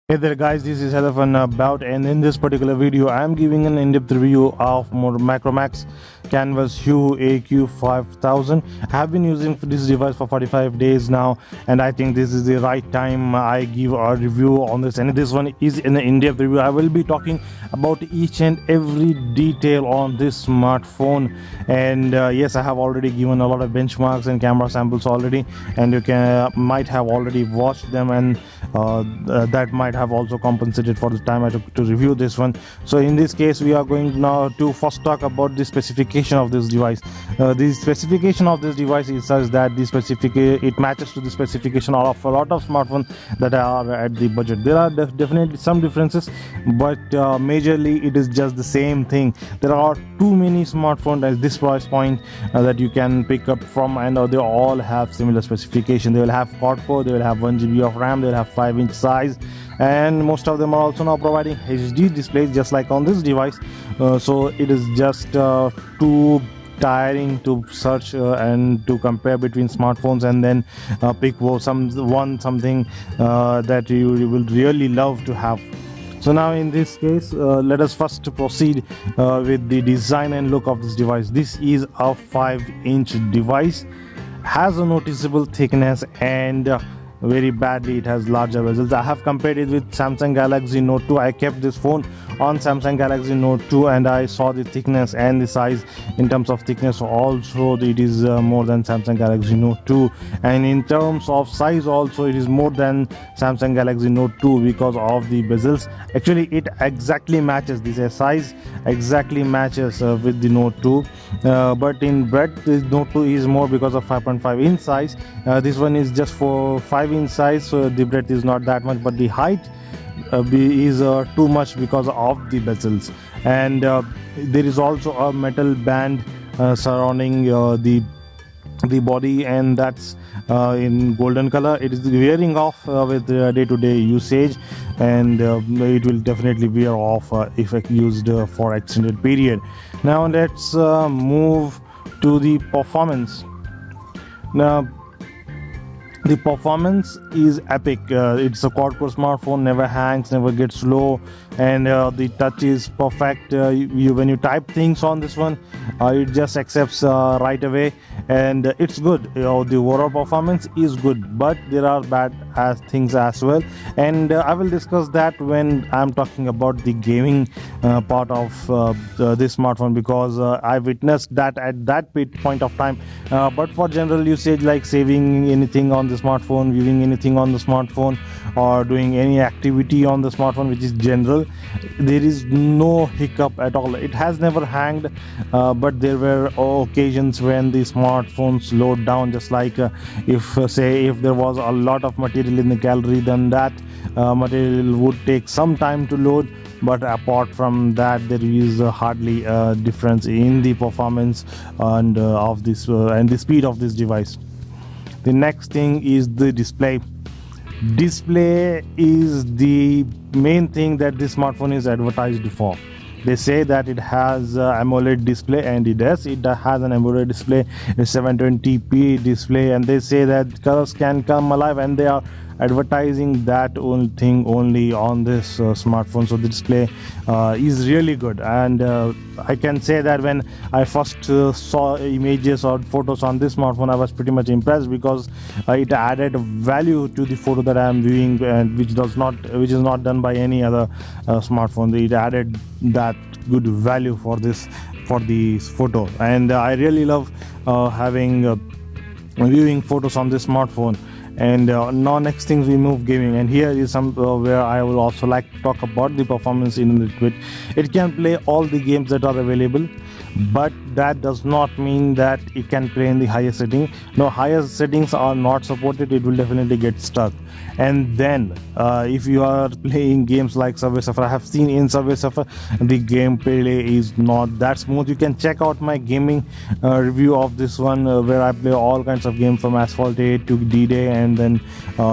Hey there guys, this is Helafan about, and in this particular video I am giving an in-depth review of Micromax canvas Hue AQ5000. I have been using this device for 45 days now, and I think this is the right time I give a review on this, and this one is an in-depth review. I will be talking about each and every detail on this smartphone, and yes, I have already given a lot of benchmarks and camera samples already, and you might have already watched them, and that might have also compensated for the time I took to review this one. So in this case we are going now to first talk about the specification of this device. The specification of this device is such that it matches to the specification of a lot of smartphones that are at the budget. There are definitely some differences, but majorly it is just the same thing. There are too many smartphones at this price point that you can pick up from, and they all have similar specification. They will have quad-core, they will have 1 GB of RAM, they will have 5-inch size, and most of them are also now providing HD displays just like on this device. So it is just too tiring to search and to compare between smartphones and then pick something that you will really love to have. So now in this case, let us first proceed with the design and look of this device. This is a 5-inch device, has a noticeable thickness, and very badly it has larger bezels. I have compared it with Samsung Galaxy Note 2. I kept this phone on Samsung Galaxy Note 2 and I saw the thickness and the size. In terms of thickness also it is more than Samsung Galaxy Note 2, and in terms of size also it is more than Samsung Galaxy Note 2 because of the bezels. Actually it exactly matches, this size exactly matches with the Note 2, but in breadth the Note 2 is more because of 5.5 inch size. This one is just for 5-inch size, so the breadth is not that much, but the height is too much because of the bezels. And there is also a metal band surrounding the body, and that's in golden color. It is wearing off with day-to-day usage, and it will definitely wear off if used for extended period. Now let's move to the performance. Now the performance is epic. It's a quad-core smartphone, never hangs, never gets slow, and the touch is perfect. When you type things on this one, it just accepts right away, and it's good. The overall performance is good, but there are bad things as well, and I will discuss that when I'm talking about the gaming part of this smartphone, because I witnessed that at that point of time. But for general usage like saving anything on the smartphone, viewing anything on the smartphone, or doing any activity on the smartphone which is general, there is no hiccup at all. It has never hanged, but there were occasions when the smartphone slowed down, just like if there was a lot of material in the gallery, then that material would take some time to load. But apart from that, there is hardly a difference in the performance and of this and the speed of this device. The next thing is the display. Display is the main thing that this smartphone is advertised for. They say that it has AMOLED display, and it does. It has an AMOLED display, a 720p display, and they say that colors can come alive, and they are advertising that only on this smartphone. So the display is really good, and I can say that when I first saw images or photos on this smartphone, I was pretty much impressed, because it added value to the photo that I am viewing, and which is not done by any other smartphone. It added that good value for this photo, and I really love viewing photos on this smartphone. And now next things we move gaming, and here is some where I will also like to talk about the performance in a little bit. It can play all the games that are available, but that does not mean that it can play in the highest setting. No, highest settings are not supported. It will definitely get stuck. And then if you are playing games like Subway Surfer, I have seen in Subway Surfer the gameplay is not that smooth. You can check out my gaming review of this one, where I play all kinds of games from Asphalt 8 to D-Day, and then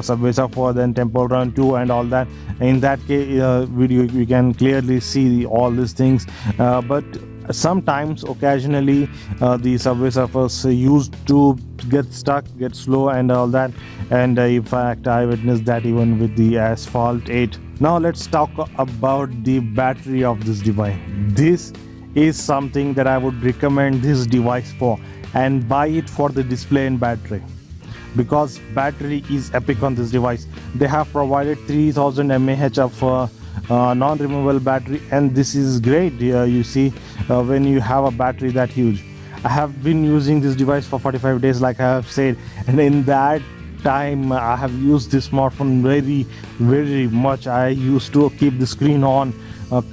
Subway Surfer, then Temple Run 2, and all that. In that video you can clearly see all these things, but sometimes occasionally the subway surfers used to get stuck, get slow and all that, and in fact I witnessed that even with the Asphalt 8. Now let's talk about the battery of this device. This is something that I would recommend this device for, and buy it for the display and battery, because battery is epic on this device. They have provided 3000 mAh of non-removable battery, and this is great. You see, when you have a battery that huge. I have been using this device for 45 days like I have said, and in that time I have used this smartphone very much. I used to keep the screen on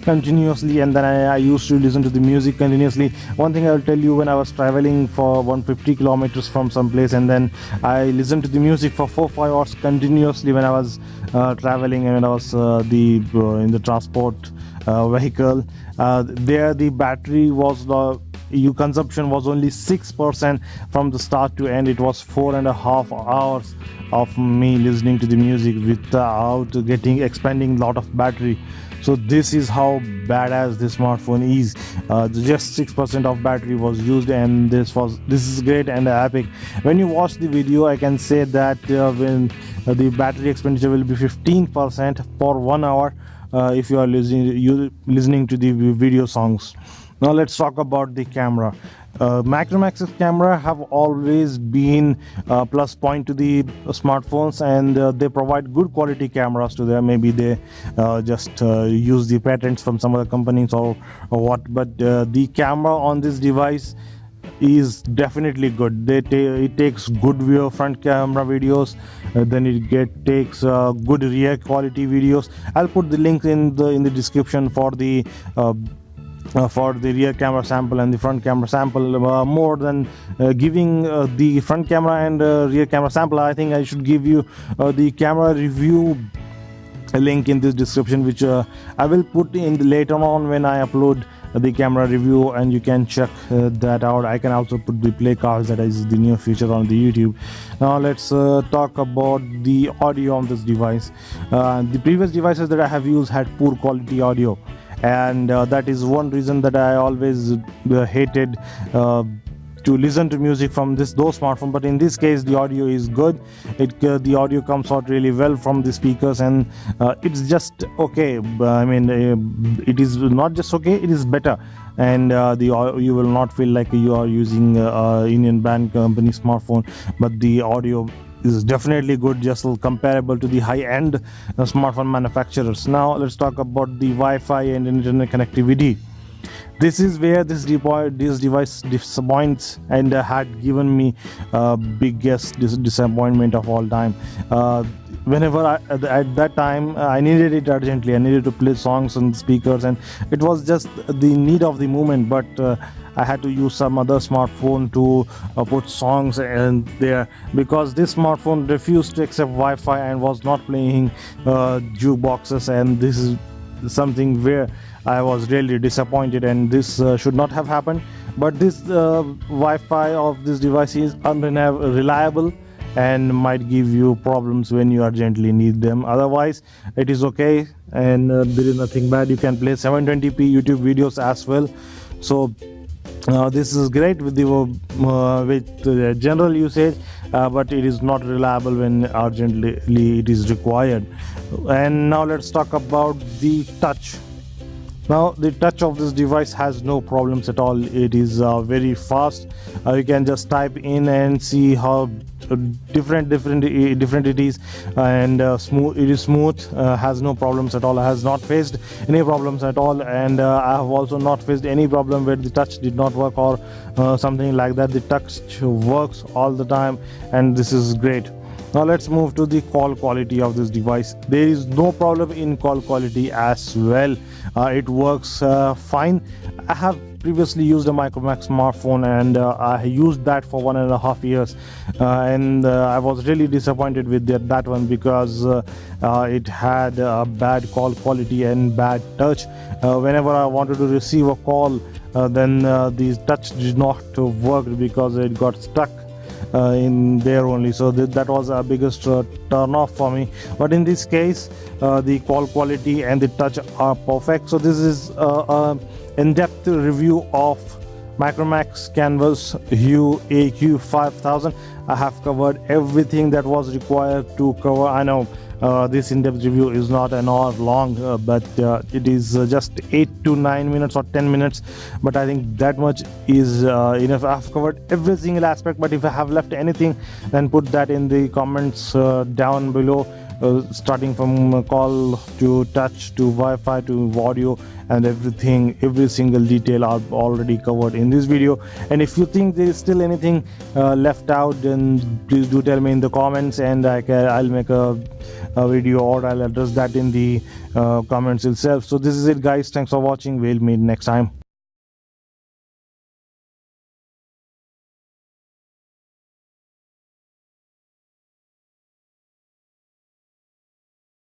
continuously, and then I used to listen to the music continuously. One thing I will tell you, when I was traveling for 150 kilometers from some place, and then I listened to the music for 4-5 hours continuously when I was traveling, and when I was in the transport vehicle, there the battery was consumption was only 6% from the start to end. It was 4.5 hours of me listening to the music without expending lot of battery. So this is how badass this smartphone is. Just 6% of battery was used, and this is great and epic. When you watch the video, I can say that when the battery expenditure will be 15% for 1 hour if you are listening to the video songs. Now let's talk about the camera. Micromax's camera have always been a plus point to the smartphones, and they provide good quality cameras to them. Maybe they just use the patents from some other companies or what, but the camera on this device is definitely good. It takes good front camera videos, then it takes good rear quality videos. I'll put the link in the description for the rear camera sample and the front camera sample. More than giving the front camera and rear camera sample, I think I should give you the camera review link in this description, which I will put in later on when I upload the camera review, and you can check that out. I can also put the play cards, that is the new feature on the YouTube. Now let's talk about the audio on this device. The previous devices that I have used had poor quality audio, and that is one reason that I always hated to listen to music from those smartphones. But in this case, the audio is good. The audio comes out really well from the speakers, and it's just okay. I mean, it is not just okay, it is better, and you will not feel like you are using Indian brand company smartphone, but the audio is definitely good, just comparable to the high-end smartphone manufacturers. Now let's talk about the Wi-Fi and internet connectivity. This is where this device disappoints, and had given me biggest disappointment of all time. Whenever at that time I needed it urgently, I needed to play songs on speakers, and it was just the need of the moment, but I had to use some other smartphone to put songs in there, because this smartphone refused to accept Wi-Fi and was not playing jukeboxes, and this is something where I was really disappointed, and this should not have happened. But this Wi-Fi of this device is unreliable and might give you problems when you urgently need them. Otherwise it is okay, and there is nothing bad. You can play 720p YouTube videos as well. So this is great with the general usage, but it is not reliable when urgently it is required. And now let's talk about the touch. Now the touch of this device has no problems at all. It is very fast. You can just type in and see how different it is, and smooth. It is smooth, has no problems at all. Has not faced any problems at all, and I have also not faced any problem where the touch did not work or something like that. The touch works all the time, and this is great. Now let's move to the call quality of this device. There is no problem in call quality as well. It works fine. I have previously used a Micromax smartphone, and I used that for 1.5 years, and I was really disappointed with that one, because it had bad call quality and bad touch. Whenever I wanted to receive a call, then the touch did not work because it got stuck. in there only. So that was a biggest turn off for me. But in this case, the call quality and the touch are perfect. So this is in-depth review of Micromax canvas Hue AQ5000. I have covered everything that was required to cover. I know this in-depth review is not an hour long, but it is just 8 to 9 minutes or 10 minutes, but I think that much is enough. I've covered every single aspect, but if I have left anything, then put that in the comments down below. Starting from call to touch to Wi-Fi to audio and everything, every single detail are already covered in this video. And if you think there is still anything left out, then please do tell me in the comments, and I'll make a video, or I'll address that in the comments itself. So this is it, guys. Thanks for watching. We'll meet next time.